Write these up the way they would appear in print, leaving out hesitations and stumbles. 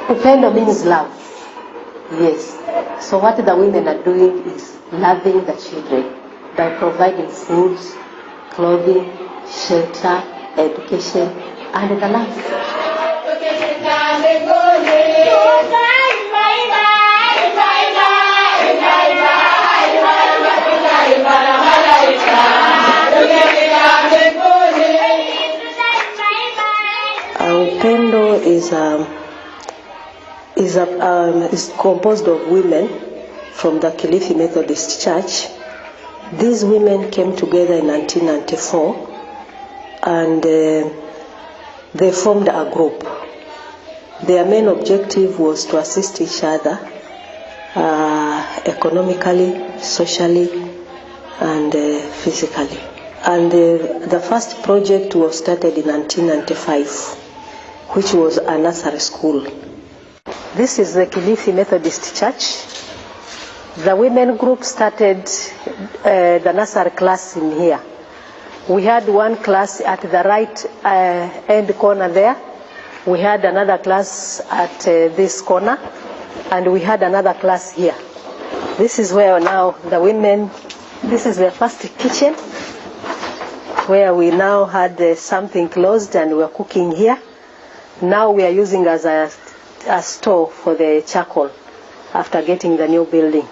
Upendo means love. Yes. So what the women are doing is loving the children by providing food, clothing, shelter, education, and the love. Upendo is composed of women from the Kilifi Methodist Church. These women came together in 1994 and they formed a group. Their main objective was to assist each other economically, socially, and physically. And the first project was started in 1995, which was a nursery school. This is the Kilifi Methodist Church. The women group started the nursery class in here. We had one class at the right end corner there. We had another class at this corner, and we had another class here. This is where now the women, this is the first kitchen, where we now had something closed and we are cooking here. Now we are using as a store for the charcoal after getting the new building.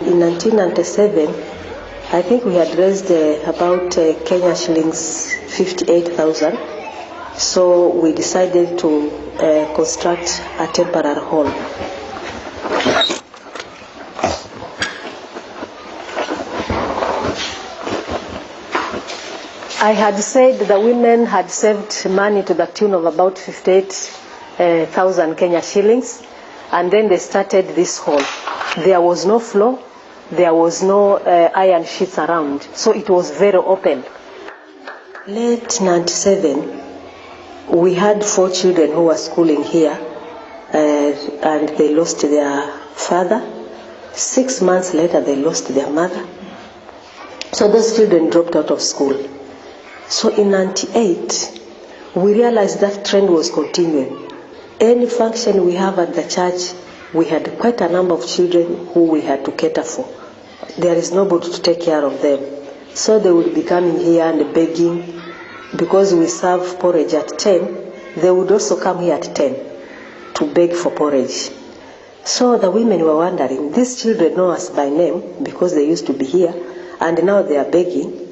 In 1997, I think we had raised about Kenya shillings 58,000. So we decided to construct a temporary hall. I had said the women had saved money to the tune of about 58,000 Kenya shillings, and then they started this hall. There was no floor, there was no iron sheets around, so it was very open. Late 97, we had 4 children who were schooling here, and they lost their father. 6 months later, they lost their mother. So those children dropped out of school. So in 98, we realized that trend was continuing. Any function we have at the church, we had quite a number of children who we had to cater for. There is nobody to take care of them. So they would be coming here and begging. Because we serve porridge at 10, they would also come here at 10 to beg for porridge. So the women were wondering, these children know us by name because they used to be here, and now they are begging.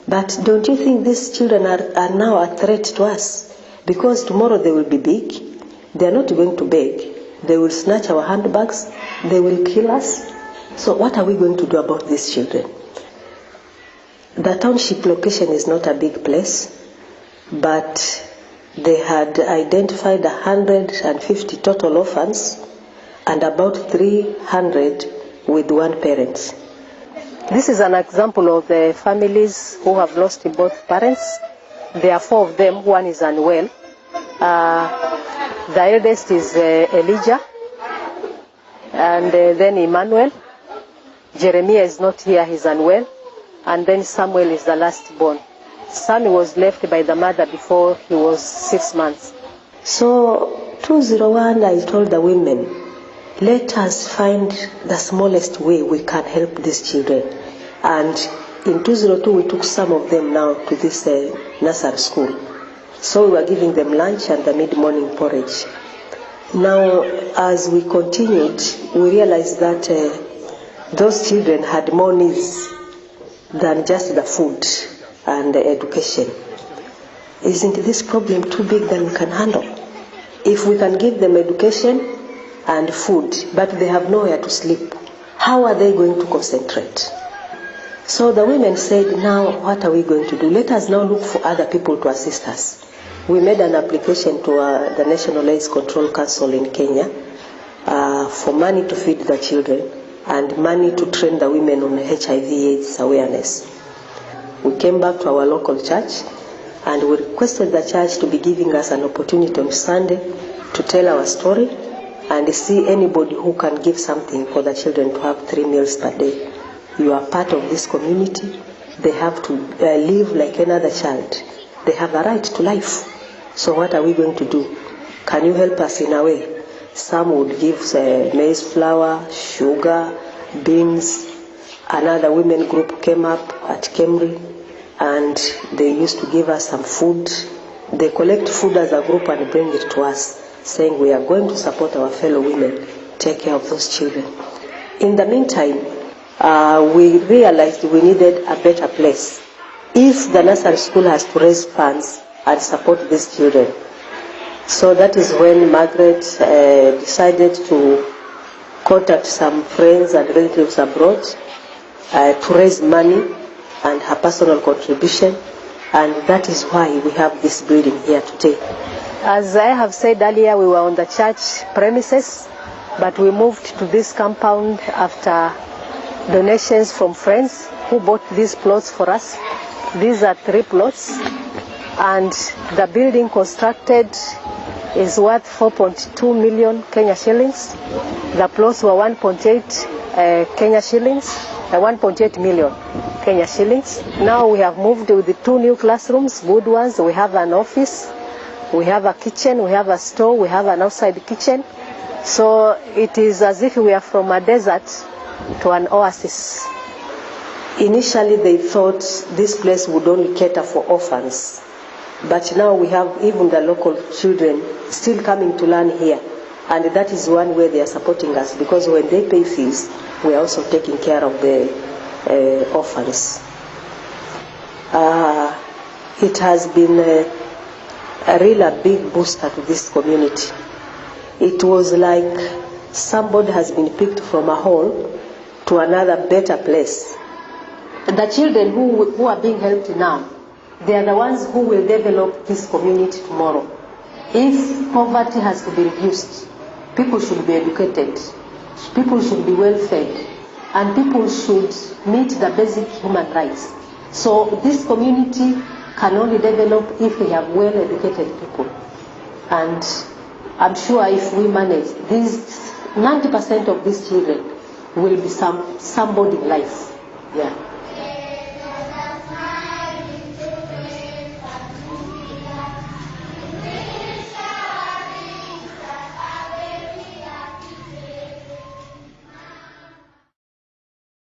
But don't you think these children are now a threat to us? Because tomorrow they will be big. They are not going to beg. They will snatch our handbags. They will kill us. So what are we going to do about these children? The township location is not a big place, but they had identified 150 total orphans and about 300 with one parent. This is an example of the families who have lost both parents. There are 4 of them. One is unwell. The eldest is Elijah, and then Emmanuel. Jeremiah is not here, he's unwell. And then Samuel is the last born. Son was left by the mother before he was 6 months. So 2001, I told the women, let us find the smallest way we can help these children. And in 2002, we took some of them now to this nursery school. So we were giving them lunch and the mid-morning porridge. Now, as we continued, we realized that those children had more needs than just the food and the education. Isn't this problem too big than we can handle? If we can give them education and food, but they have nowhere to sleep, how are they going to concentrate? So the women said, now what are we going to do? Let us now look for other people to assist us. We made an application to the National AIDS Control Council in Kenya for money to feed the children and money to train the women on HIV/AIDS awareness. We came back to our local church and we requested the church to be giving us an opportunity on Sunday to tell our story and see anybody who can give something for the children to have 3 meals per day. You are part of this community. They have to live like another child. They have a right to life. So what are we going to do? Can you help us in a way? Some would give maize flour, sugar, beans. Another women group came up at Kemri, and they used to give us some food. They collect food as a group and bring it to us, saying we are going to support our fellow women, take care of those children. In the meantime, we realized we needed a better place. If the nursery school has to raise funds and support these children. So that is when Margaret decided to contact some friends and relatives abroad to raise money and her personal contribution, and that is why we have this building here today. As I have said earlier, we were on the church premises, but we moved to this compound after donations from friends who bought these plots for us. These are 3 plots, and the building constructed is worth 4.2 million Kenya shillings. The plots were 1.8 Kenya shillings, 1.8 million Kenya shillings. Now we have moved with the 2 new classrooms, good ones. We have an office, we have a kitchen, we have a store, we have an outside kitchen. So it is as if we are from a desert to an oasis. Initially they thought this place would only cater for orphans, but now we have even the local children still coming to learn here, and that is one way they are supporting us, because when they pay fees, we are also taking care of the orphans. It has been a real big booster to this community. It was like somebody has been picked from a hole to another better place. The children who are being helped now, they are the ones who will develop this community tomorrow. If poverty has to be reduced, people should be educated, people should be well fed, and people should meet the basic human rights. So this community can only develop if we have well educated people. And I'm sure if we manage, these 90% of these children will be somebody in life. Yeah.